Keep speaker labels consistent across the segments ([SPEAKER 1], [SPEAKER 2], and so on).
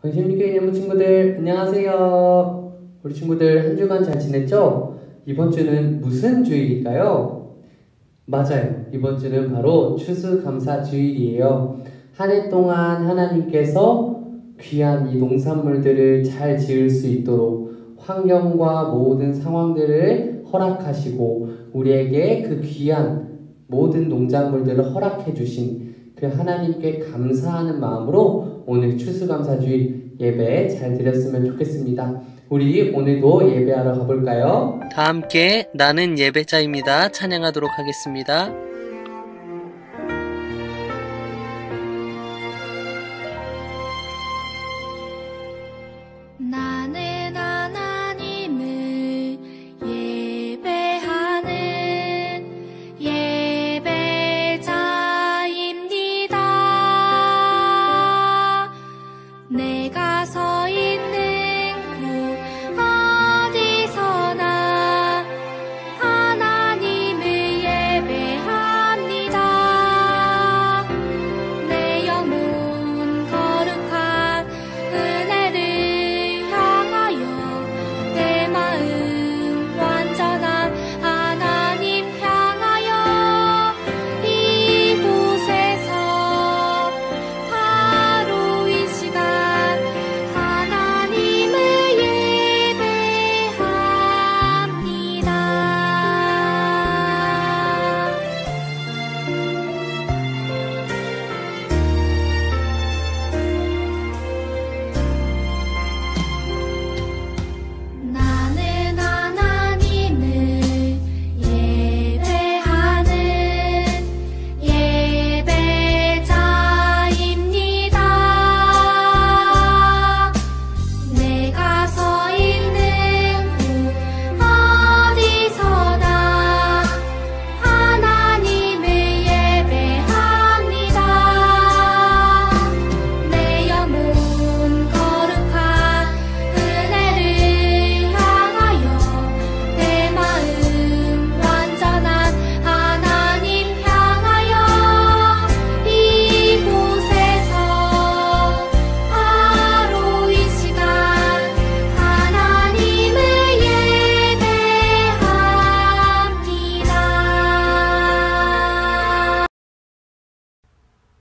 [SPEAKER 1] 광심리교회 예무 친구들 안녕하세요. 우리 친구들 한 주간 잘 지냈죠? 이번 주는 무슨 주일일까요? 맞아요. 이번 주는 바로 추수감사주일이에요. 한 해 동안 하나님께서 귀한 이 농산물들을 잘 지을 수 있도록 환경과 모든 상황들을 허락하시고 우리에게 그 귀한 모든 농작물들을 허락해 주신 그 하나님께 감사하는 마음으로 오늘 추수감사주일 예배 잘 드렸으면 좋겠습니다. 우리 오늘도 예배하러 가볼까요?
[SPEAKER 2] 다 함께 나는 예배자입니다. 찬양하도록 하겠습니다.
[SPEAKER 3] 나는 하나님을 예배하는 예배자입니다. 내가 서 있는 곳 어디서나 하나님을 예배합니다. 내 영혼 거룩한 은혜를 향하여 내 마음 완전한 하나님 향하여 이곳에서 바로 이 시간 하나님을 예배합니다. 나는 하나님을 예배하는 예배자입니다. 내가 서 있는 곳 어디서나 하나님을 예배합니다. 내 영혼 거룩한 은혜를 향하여 내 마음 완전한 하나님 향하여 이곳에서 바로 이 시간 하나님을 예배합니다.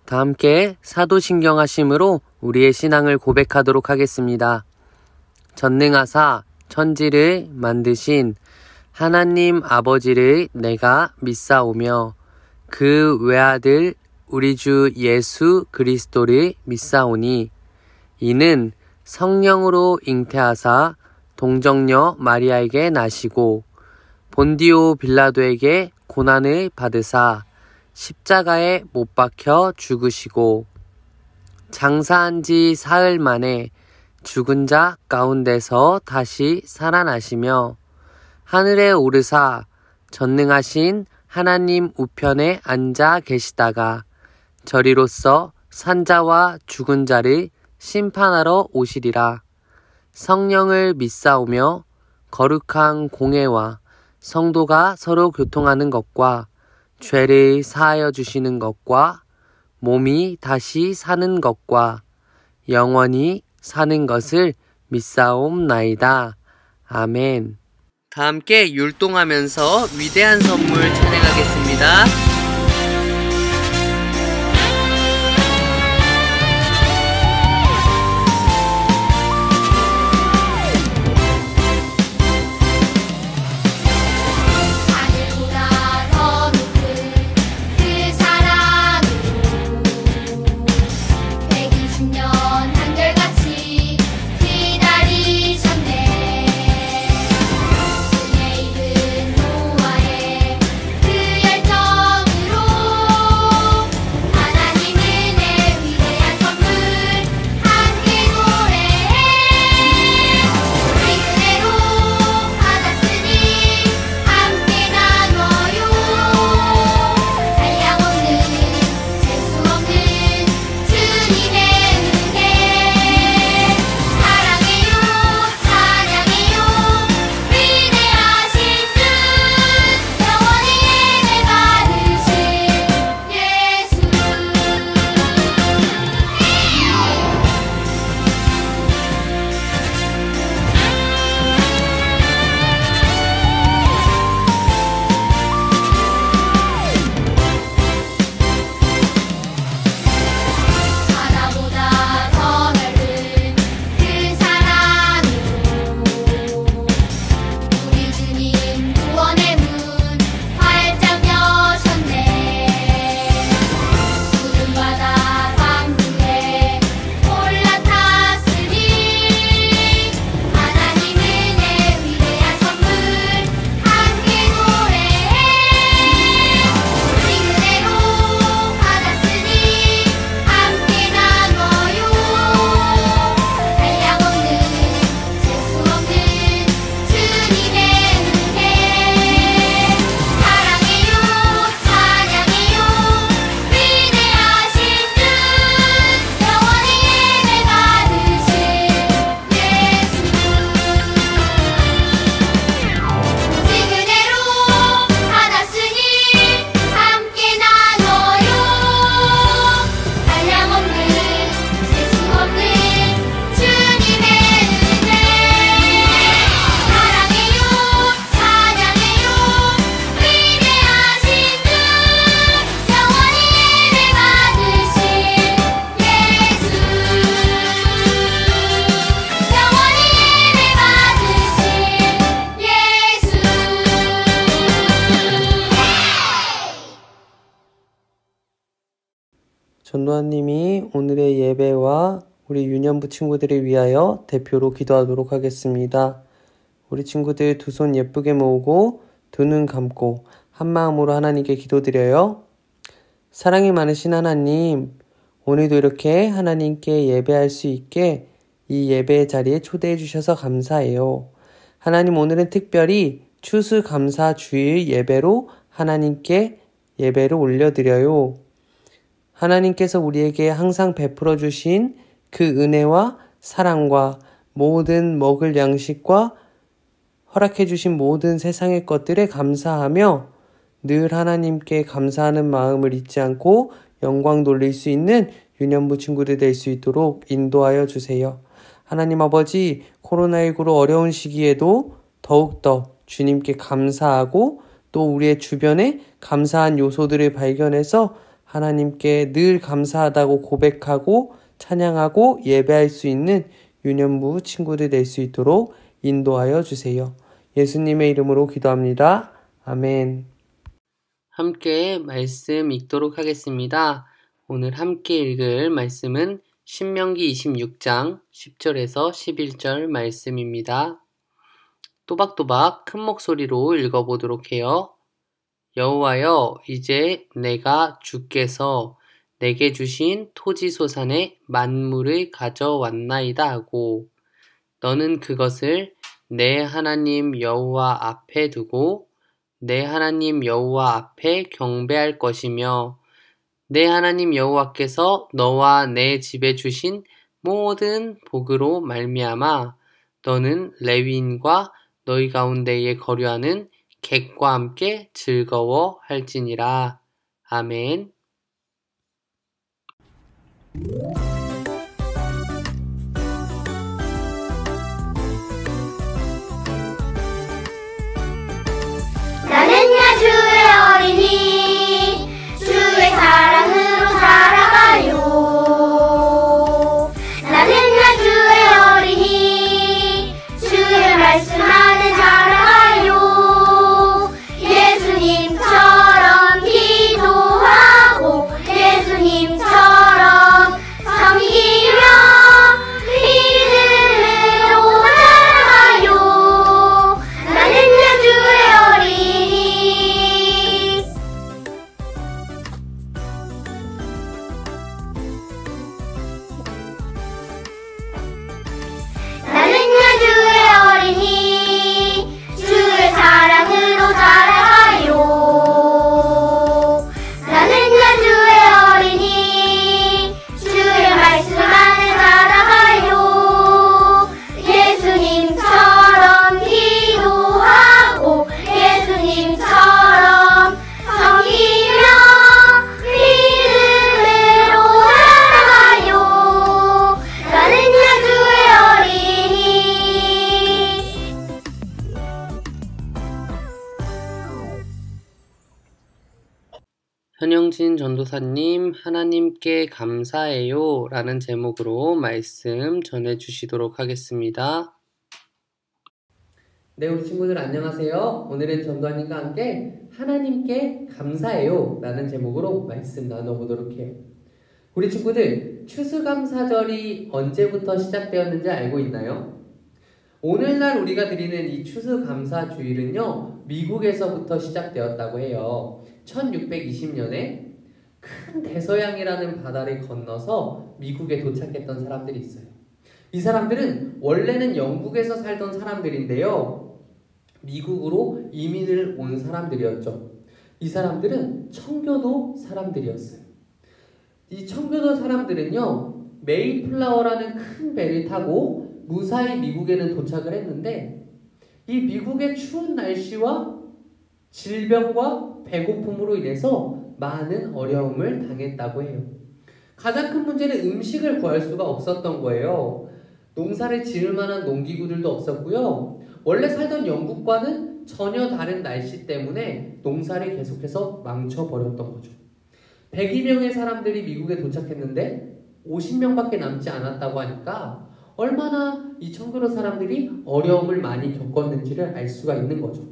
[SPEAKER 2] 다 함께 사도신경하심으로 우리의 신앙을 고백하도록 하겠습니다. 전능하사 천지를 만드신 하나님 아버지를 내가 믿사오며 그 외아들 우리 주 예수 그리스도를 믿사오니 이는 성령으로 잉태하사 동정녀 마리아에게 나시고 본디오 빌라도에게 고난을 받으사 십자가에 못 박혀 죽으시고 장사한 지 사흘 만에 죽은 자 가운데서 다시 살아나시며 하늘에 오르사 전능하신 하나님 우편에 앉아 계시다가 저리로서 산자와 죽은 자를 심판하러 오시리라. 성령을 믿사오며 거룩한 공회와 성도가 서로 교통하는 것과 죄를 사하여 주시는 것과 몸이 다시 사는 것과 영원히 사는 것을 믿사옵나이다. 아멘. 다 함께 율동하면서 위대한 선물 찬양하겠습니다.
[SPEAKER 3] 하늘보다 더 높은 그 사랑으로 120년 한결같이 기다리셨네. 은혜 입은 노아의 그 열정
[SPEAKER 2] 전도환님이 오늘의 예배와 우리 유년부 친구들을 위하여 대표로 기도하도록 하겠습니다. 우리 친구들 두 손 예쁘게 모으고 두 눈 감고 한 마음으로 하나님께 기도드려요. 사랑이 많으신 하나님, 오늘도 이렇게 하나님께 예배할 수 있게 이 예배 자리에 초대해 주셔서 감사해요. 하나님, 오늘은 특별히 추수감사 주일 예배로 하나님께 예배를 올려드려요. 하나님께서 우리에게 항상 베풀어 주신 그 은혜와 사랑과 모든 먹을 양식과 허락해 주신 모든 세상의 것들에 감사하며 늘 하나님께 감사하는 마음을 잊지 않고 영광 돌릴 수 있는 유년부 친구들 될 수 있도록 인도하여 주세요. 하나님 아버지, 코로나19로 어려운 시기에도 더욱더 주님께 감사하고 또 우리의 주변에 감사한 요소들을 발견해서 하나님께 늘 감사하다고 고백하고 찬양하고 예배할 수 있는 유년부 친구들 될 수 있도록 인도하여 주세요. 예수님의 이름으로 기도합니다. 아멘.
[SPEAKER 1] 함께 말씀 읽도록 하겠습니다. 오늘 함께 읽을 말씀은 신명기 26장 10절에서 11절 말씀입니다. 또박또박 큰 목소리로 읽어보도록 해요. 여호와여, 이제 내가 주께서 내게 주신 토지소산의 만물을 가져왔나이다 하고 너는 그것을 내 하나님 여호와 앞에 두고 내 하나님 여호와 앞에 경배할 것이며 내 하나님 여호와께서 너와 내 집에 주신 모든 복으로 말미암아 너는 레위인과 너희 가운데에 거류하는 객과 함께 즐거워할지니라. 아멘.
[SPEAKER 3] 나는야 주의 어린이 주의 사랑으로 살아가요. 나는야 주의 어린이 주의 말씀 안에 자라가요. 예수님처럼 기도하고 예수님처럼 섬기며 믿음으로 살아가요. 나는야 주의 어린이. 나는야 주의 어린이 주의 사랑으로 살아가요. 나는야 주의 어린이 주의 말씀 안에 살아가요. 예수님처럼 기도하고 예수님처럼 섬기며 믿음으로 살아가요. 나는야 주의 어린이.
[SPEAKER 1] 현영진 전도사님, 하나님께 감사해요 라는 제목으로 말씀 전해주시도록 하겠습니다. 네, 우리 친구들 안녕하세요. 오늘은 전도사님과 함께 하나님께 감사해요 라는 제목으로 말씀 나눠보도록 해요. 우리 친구들, 추수감사절이 언제부터 시작되었는지 알고 있나요? 오늘날 우리가 드리는 이 추수감사주일은요, 미국에서부터 시작되었다고 해요. 1620년에 큰 대서양이라는 바다를 건너서 미국에 도착했던 사람들이 있어요. 이 사람들은 원래는 영국에서 살던 사람들인데요, 미국으로 이민을 온 사람들이었죠. 이 사람들은 청교도 사람들이었어요. 이 청교도 사람들은요, 메이플라워라는 큰 배를 타고 무사히 미국에는 도착을 했는데 이 미국의 추운 날씨와 질병과 배고픔으로 인해서 많은 어려움을 당했다고 해요. 가장 큰 문제는 음식을 구할 수가 없었던 거예요. 농사를 지을 만한 농기구들도 없었고요. 원래 살던 영국과는 전혀 다른 날씨 때문에 농사를 계속해서 망쳐버렸던 거죠. 102명의 사람들이 미국에 도착했는데 50명밖에 남지 않았다고 하니까 얼마나 이 청교도 사람들이 어려움을 많이 겪었는지를 알 수가 있는 거죠.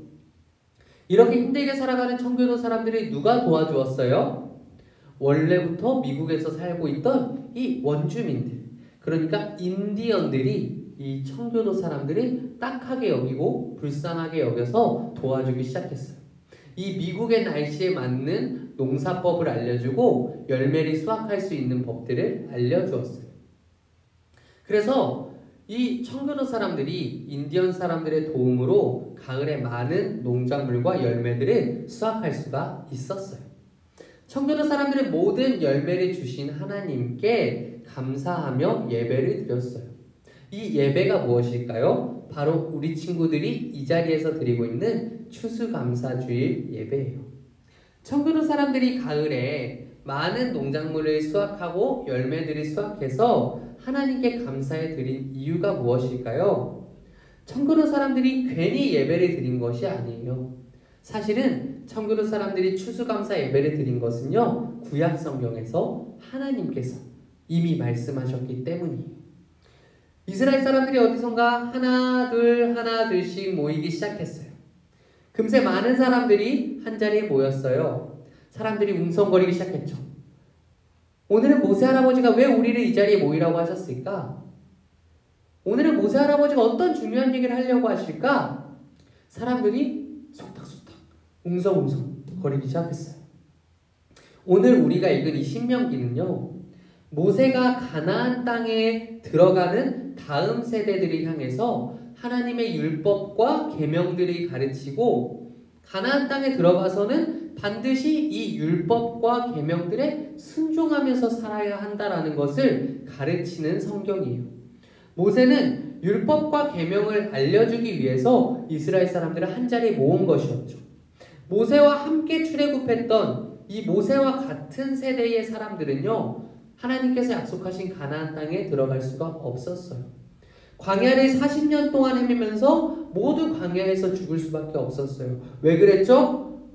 [SPEAKER 1] 이렇게 힘들게 살아가는 청교도 사람들이 누가 도와주었어요? 원래부터 미국에서 살고 있던 이 원주민들, 그러니까 인디언들이 이 청교도 사람들이 딱하게 여기고 불쌍하게 여겨서 도와주기 시작했어요. 이 미국의 날씨에 맞는 농사법을 알려주고 열매를 수확할 수 있는 법들을 알려주었어요. 그래서 이 청교도 사람들이 인디언 사람들의 도움으로 가을에 많은 농작물과 열매들을 수확할 수가 있었어요. 청교도 사람들의 모든 열매를 주신 하나님께 감사하며 예배를 드렸어요. 이 예배가 무엇일까요? 바로 우리 친구들이 이 자리에서 드리고 있는 추수감사주일 예배예요. 청교도 사람들이 가을에 많은 농작물을 수확하고 열매들을 수확해서 하나님께 감사해 드린 이유가 무엇일까요? 청교도 사람들이 괜히 예배를 드린 것이 아니에요. 사실은 청교도 사람들이 추수감사 예배를 드린 것은요, 구약 성경에서 하나님께서 이미 말씀하셨기 때문이에요. 이스라엘 사람들이 어디선가 하나 둘씩 모이기 시작했어요. 금세 많은 사람들이 한자리에 모였어요. 사람들이 웅성거리기 시작했죠. 오늘은 모세 할아버지가 왜 우리를 이 자리에 모이라고 하셨을까? 오늘은 모세 할아버지가 어떤 중요한 얘기를 하려고 하실까? 사람들이 속닥속닥 웅성웅성 거리기 시작했어요. 오늘 우리가 읽은 이 신명기는요, 모세가 가나안 땅에 들어가는 다음 세대들을 향해서 하나님의 율법과 계명들을 가르치고 가나안 땅에 들어가서는 반드시 이 율법과 계명들에 순종하면서 살아야 한다라는 것을 가르치는 성경이에요. 모세는 율법과 계명을 알려주기 위해서 이스라엘 사람들을 한자리에 모은 것이었죠. 모세와 함께 출애굽했던 이 모세와 같은 세대의 사람들은요, 하나님께서 약속하신 가나안 땅에 들어갈 수가 없었어요. 광야를 40년 동안 헤매면서 모두 광야에서 죽을 수밖에 없었어요. 왜 그랬죠?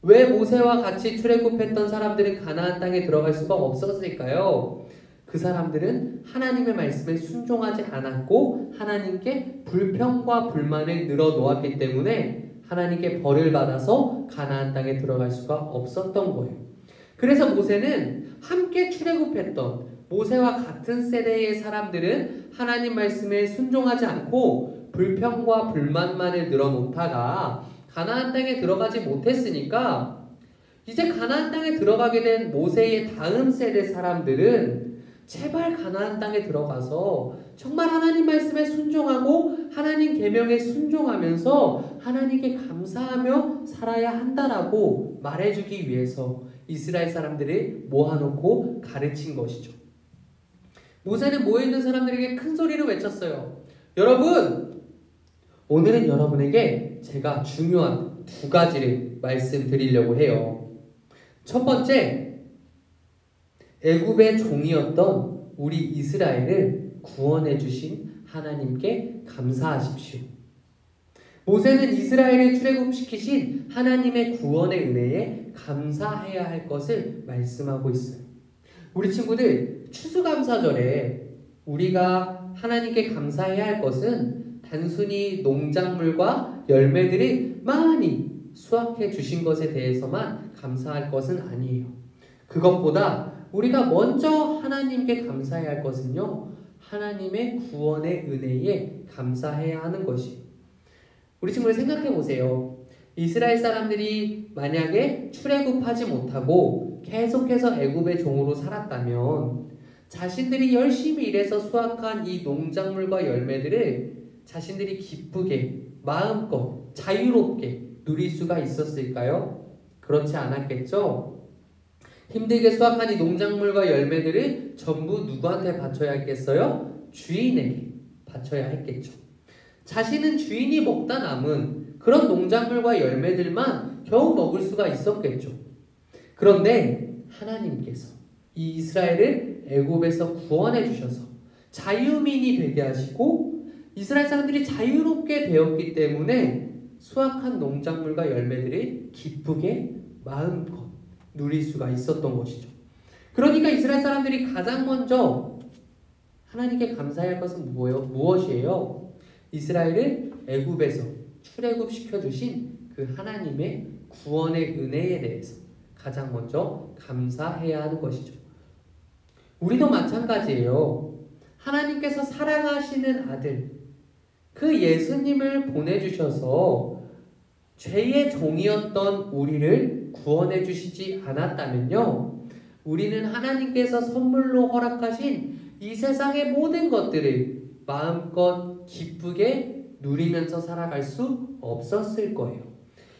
[SPEAKER 1] 왜 모세와 같이 출애굽했던 사람들은 가나안 땅에 들어갈 수가 없었을까요? 그 사람들은 하나님의 말씀에 순종하지 않았고 하나님께 불평과 불만을 늘어놓았기 때문에 하나님께 벌을 받아서 가나안 땅에 들어갈 수가 없었던 거예요. 그래서 모세는 함께 출애굽했던 모세와 같은 세대의 사람들은 하나님 말씀에 순종하지 않고 불평과 불만만을 늘어놓다가 가나안 땅에 들어가지 못했으니까 이제 가나안 땅에 들어가게 된 모세의 다음 세대 사람들은 제발 가나안 땅에 들어가서 정말 하나님 말씀에 순종하고 하나님 계명에 순종하면서 하나님께 감사하며 살아야 한다라고 말해주기 위해서 이스라엘 사람들을 모아놓고 가르친 것이죠. 모세는 모여있는 사람들에게 큰 소리로 외쳤어요. 여러분, 오늘은 여러분에게 제가 중요한 두 가지를 말씀드리려고 해요. 첫 번째, 애굽의 종이었던 우리 이스라엘을 구원해 주신 하나님께 감사하십시오. 모세는 이스라엘을 출애굽시키신 하나님의 구원의 은혜에 감사해야 할 것을 말씀하고 있어요. 우리 친구들, 추수감사절에 우리가 하나님께 감사해야 할 것은 단순히 농작물과 열매들이 많이 수확해 주신 것에 대해서만 감사할 것은 아니에요. 그것보다 우리가 먼저 하나님께 감사해야 할 것은요, 하나님의 구원의 은혜에 감사해야 하는 것이에요. 우리 친구들 생각해 보세요. 이스라엘 사람들이 만약에 출애굽하지 못하고 계속해서 애굽의 종으로 살았다면 자신들이 열심히 일해서 수확한 이 농작물과 열매들을 자신들이 기쁘게 마음껏 자유롭게 누릴 수가 있었을까요? 그렇지 않았겠죠? 힘들게 수확한 이 농작물과 열매들을 전부 누구한테 바쳐야 했겠어요? 주인에게 바쳐야 했겠죠. 자신은 주인이 먹다 남은 그런 농작물과 열매들만 겨우 먹을 수가 있었겠죠. 그런데 하나님께서 이 이스라엘을 애굽에서 구원해 주셔서 자유민이 되게 하시고 이스라엘 사람들이 자유롭게 되었기 때문에 수확한 농작물과 열매들을 기쁘게 마음껏 누릴 수가 있었던 것이죠. 그러니까 이스라엘 사람들이 가장 먼저 하나님께 감사해야 할 것은 무엇이에요? 이스라엘을 애굽에서 출애굽시켜 주신 그 하나님의 구원의 은혜에 대해서 가장 먼저 감사해야 하는 것이죠. 우리도 마찬가지예요. 하나님께서 사랑하시는 아들, 그 예수님을 보내주셔서 죄의 종이었던 우리를 구원해 주시지 않았다면요, 우리는 하나님께서 선물로 허락하신 이 세상의 모든 것들을 마음껏 기쁘게 누리면서 살아갈 수 없었을 거예요.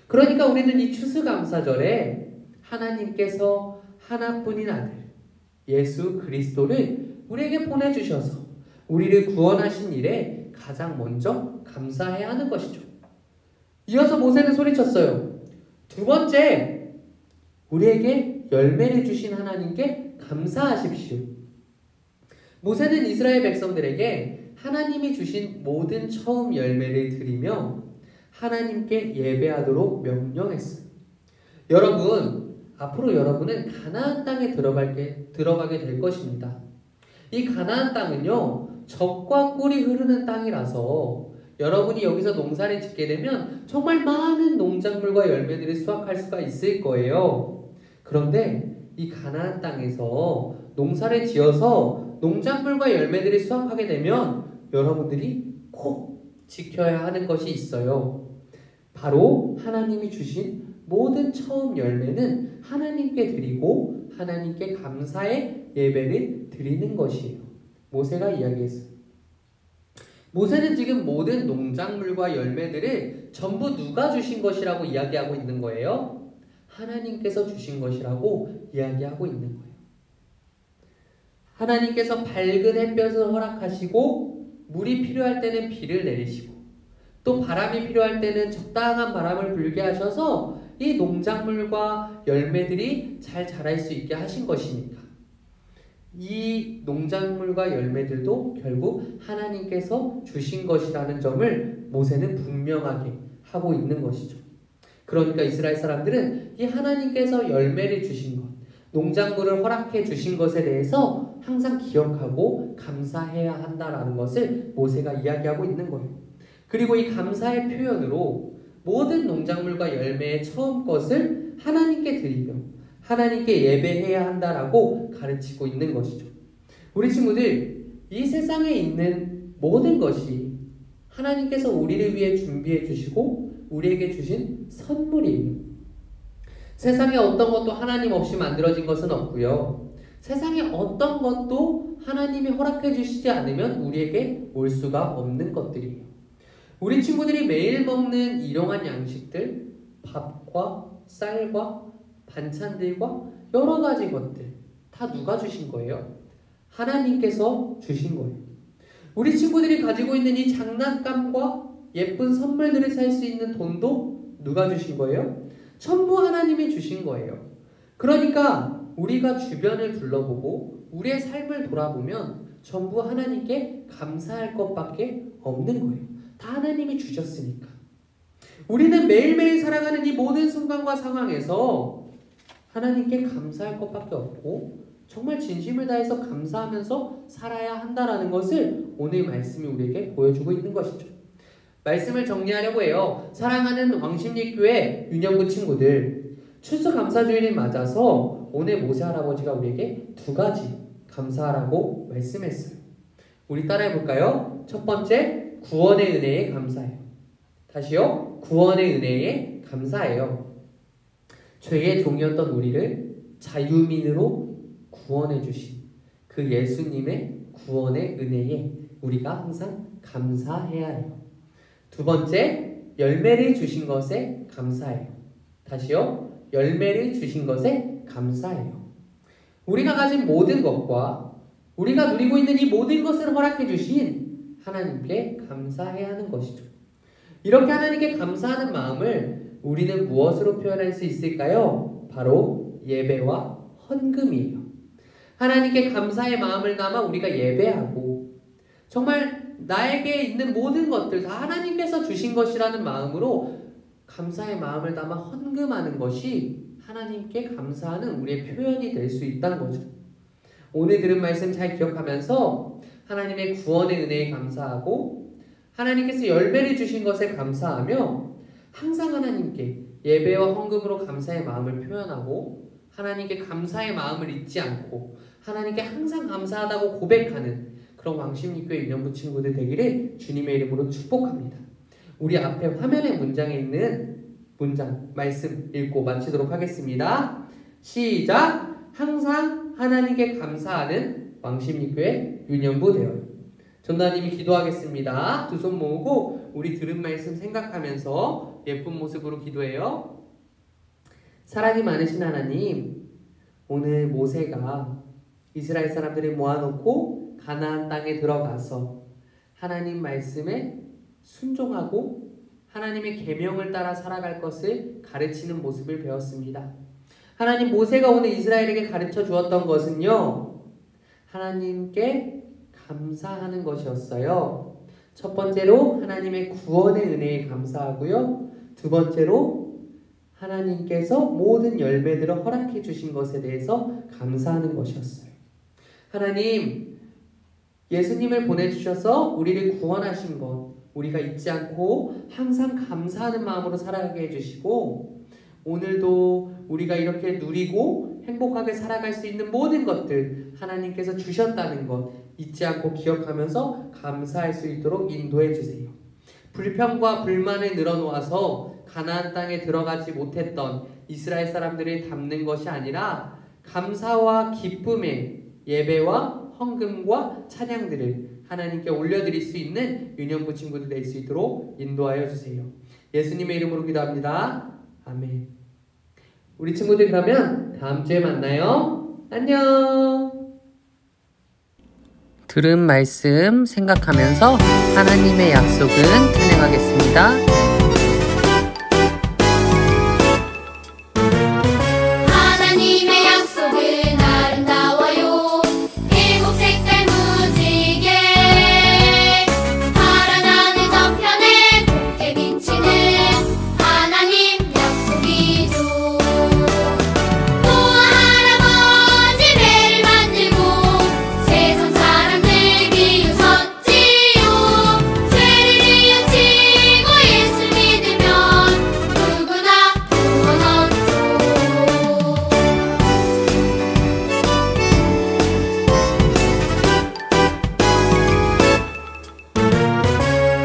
[SPEAKER 1] 그러니까 우리는 이 추수감사절에 하나님께서 하나뿐인 아들 예수 그리스도를 우리에게 보내주셔서 우리를 구원하신 일에 가장 먼저 감사해야 하는 것이죠. 이어서 모세는 소리쳤어요. 두 번째, 우리에게 열매를 주신 하나님께 감사하십시오. 모세는 이스라엘 백성들에게 하나님이 주신 모든 처음 열매를 드리며 하나님께 예배하도록 명령했어요. 여러분, 앞으로 여러분은 가나안 땅에 들어가게 될 것입니다. 이 가나안 땅은요, 젖과 꿀이 흐르는 땅이라서 여러분이 여기서 농사를 짓게 되면 정말 많은 농작물과 열매들을 수확할 수가 있을 거예요. 그런데 이 가나안 땅에서 농사를 지어서 농작물과 열매들을 수확하게 되면 여러분들이 꼭 지켜야 하는 것이 있어요. 바로 하나님이 주신 모든 처음 열매는 하나님께 드리고 하나님께 감사의 예배를 드리는 것이에요. 모세가 이야기했어요. 모세는 지금 모든 농작물과 열매들을 전부 누가 주신 것이라고 이야기하고 있는 거예요? 하나님께서 주신 것이라고 이야기하고 있는 거예요. 하나님께서 밝은 햇볕을 허락하시고 물이 필요할 때는 비를 내리시고 또 바람이 필요할 때는 적당한 바람을 불게 하셔서 이 농작물과 열매들이 잘 자랄 수 있게 하신 것이니까 이 농작물과 열매들도 결국 하나님께서 주신 것이라는 점을 모세는 분명하게 하고 있는 것이죠. 그러니까 이스라엘 사람들은 이 하나님께서 열매를 주신 것, 농작물을 허락해 주신 것에 대해서 항상 기억하고 감사해야 한다라는 것을 모세가 이야기하고 있는 거예요. 그리고 이 감사의 표현으로 모든 농작물과 열매의 처음 것을 하나님께 드리며 하나님께 예배해야 한다라고 가르치고 있는 것이죠. 우리 친구들, 이 세상에 있는 모든 것이 하나님께서 우리를 위해 준비해 주시고 우리에게 주신 선물이에요. 세상에 어떤 것도 하나님 없이 만들어진 것은 없고요. 세상에 어떤 것도 하나님이 허락해 주시지 않으면 우리에게 올 수가 없는 것들이에요. 우리 친구들이 매일 먹는 일용할 양식들, 밥과 쌀과 반찬들과 여러 가지 것들 다 누가 주신 거예요? 하나님께서 주신 거예요. 우리 친구들이 가지고 있는 이 장난감과 예쁜 선물들을 살 수 있는 돈도 누가 주신 거예요? 전부 하나님이 주신 거예요. 그러니까 우리가 주변을 둘러보고 우리의 삶을 돌아보면 전부 하나님께 감사할 것밖에 없는 거예요. 다 하나님이 주셨으니까. 우리는 매일매일 살아가는 이 모든 순간과 상황에서 하나님께 감사할 것밖에 없고 정말 진심을 다해서 감사하면서 살아야 한다라는 것을 오늘 말씀이 우리에게 보여주고 있는 것이죠. 말씀을 정리하려고 해요. 사랑하는 왕십리교회 유년부 친구들, 추수감사주일을 맞아서 오늘 모세 할아버지가 우리에게 두 가지 감사하라고 말씀했어요. 우리 따라해 볼까요? 첫 번째, 구원의 은혜에 감사해요. 다시요. 구원의 은혜에 감사해요. 죄의 종이었던 우리를 자유민으로 구원해 주신 그 예수님의 구원의 은혜에 우리가 항상 감사해야 해요. 두 번째, 열매를 주신 것에 감사해요. 다시요. 열매를 주신 것에 감사해요. 우리가 가진 모든 것과 우리가 누리고 있는 이 모든 것을 허락해 주신 하나님께 감사해야 하는 것이죠. 이렇게 하나님께 감사하는 마음을 우리는 무엇으로 표현할 수 있을까요? 바로 예배와 헌금이에요. 하나님께 감사의 마음을 담아 우리가 예배하고 정말 나에게 있는 모든 것들 다 하나님께서 주신 것이라는 마음으로 감사의 마음을 담아 헌금하는 것이 하나님께 감사하는 우리의 표현이 될 수 있다는 거죠. 오늘 들은 말씀 잘 기억하면서 하나님의 구원의 은혜에 감사하고 하나님께서 열매를 주신 것에 감사하며 항상 하나님께 예배와 헌금으로 감사의 마음을 표현하고 하나님께 감사의 마음을 잊지 않고 하나님께 항상 감사하다고 고백하는 그런 왕십리교회 유년부 친구들 되기를 주님의 이름으로 축복합니다. 우리 앞에 화면의 문장에 있는 문장 말씀 읽고 마치도록 하겠습니다. 시작! 항상 하나님께 감사하는 왕십리교회 유년부 되어요. 전도사님이 기도하겠습니다. 두 손 모으고 우리 들은 말씀 생각하면서 예쁜 모습으로 기도해요. 사랑이 많으신 하나님, 오늘 모세가 이스라엘 사람들을 모아놓고 가나안 땅에 들어가서 하나님 말씀에 순종하고 하나님의 계명을 따라 살아갈 것을 가르치는 모습을 배웠습니다. 하나님, 모세가 오늘 이스라엘에게 가르쳐 주었던 것은요, 하나님께 감사하는 것이었어요. 첫 번째로 하나님의 구원의 은혜에 감사하고요. 두 번째로 하나님께서 모든 열매들을 허락해 주신 것에 대해서 감사하는 것이었어요. 하나님, 예수님을 보내주셔서 우리를 구원하신 것, 우리가 잊지 않고 항상 감사하는 마음으로 살아가게 해주시고, 오늘도 우리가 이렇게 누리고 행복하게 살아갈 수 있는 모든 것들 하나님께서 주셨다는 것 잊지 않고 기억하면서 감사할 수 있도록 인도해 주세요. 불평과 불만을 늘어놓아서 가나안 땅에 들어가지 못했던 이스라엘 사람들을 담는 것이 아니라 감사와 기쁨의 예배와 헌금과 찬양들을 하나님께 올려드릴 수 있는 유년부 친구들 될 수 있도록 인도하여 주세요. 예수님의 이름으로 기도합니다. 아멘. 우리 친구들 그러면 다음 주에 만나요. 안녕.
[SPEAKER 2] 들은 말씀 생각하면서 하나님의 약속은 찬양하겠습니다.
[SPEAKER 3] 하나님의 약속은 아름다워요. 일곱 색깔 무지개 파란 하늘 저편에 곱게 비치는 하나님 약속이죠. 노아 할아버지 배를 만들고 세상 사람들 비웃었지요. 죄를 이웃치고 예수 믿으면 누구나 구원 얻죠.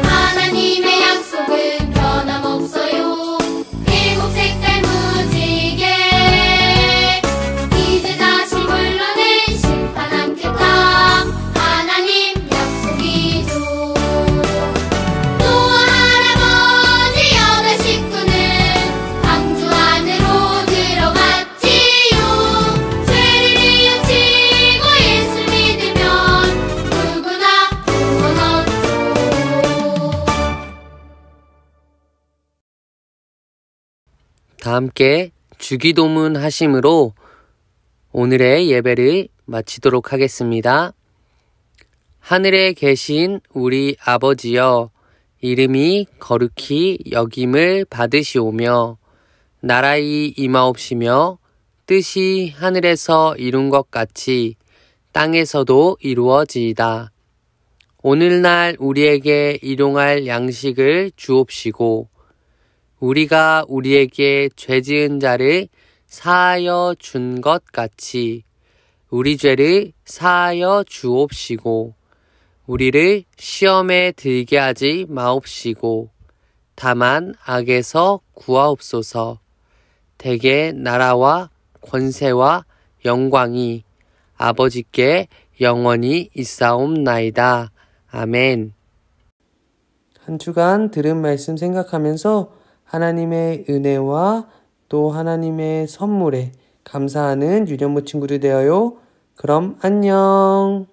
[SPEAKER 3] 하나님의 약속은 변함없어요. 일곱 색깔 무지개 이제 다시 물러는 심판 않겠다. 하나님 약속이죠. 노아 할아버지 8 식구는 방주 안으로 들어갔지요. 죄를 이웃치고 예수 믿으면 누구나 구원 얻죠.
[SPEAKER 2] 다 함께 주기도문 하심으로 오늘의 예배를 마치도록 하겠습니다. 하늘에 계신 우리 아버지여, 이름이 거룩히 여김을 받으시오며 나라의 임하옵시며 뜻이 하늘에서 이룬 것 같이 땅에서도 이루어지이다. 오늘날 우리에게 일용할 양식을 주옵시고 우리가 우리에게 죄 지은 자를 사하여 준 것 같이 우리 죄를 사하여 주옵시고 우리를 시험에 들게 하지 마옵시고 다만 악에서 구하옵소서. 대개 나라와 권세와 영광이 아버지께 영원히 있사옵나이다. 아멘. 한 주간 들은 말씀 생각하면서 하나님의 은혜와 또 하나님의 선물에 감사하는 유년부 친구들 되어요. 그럼 안녕.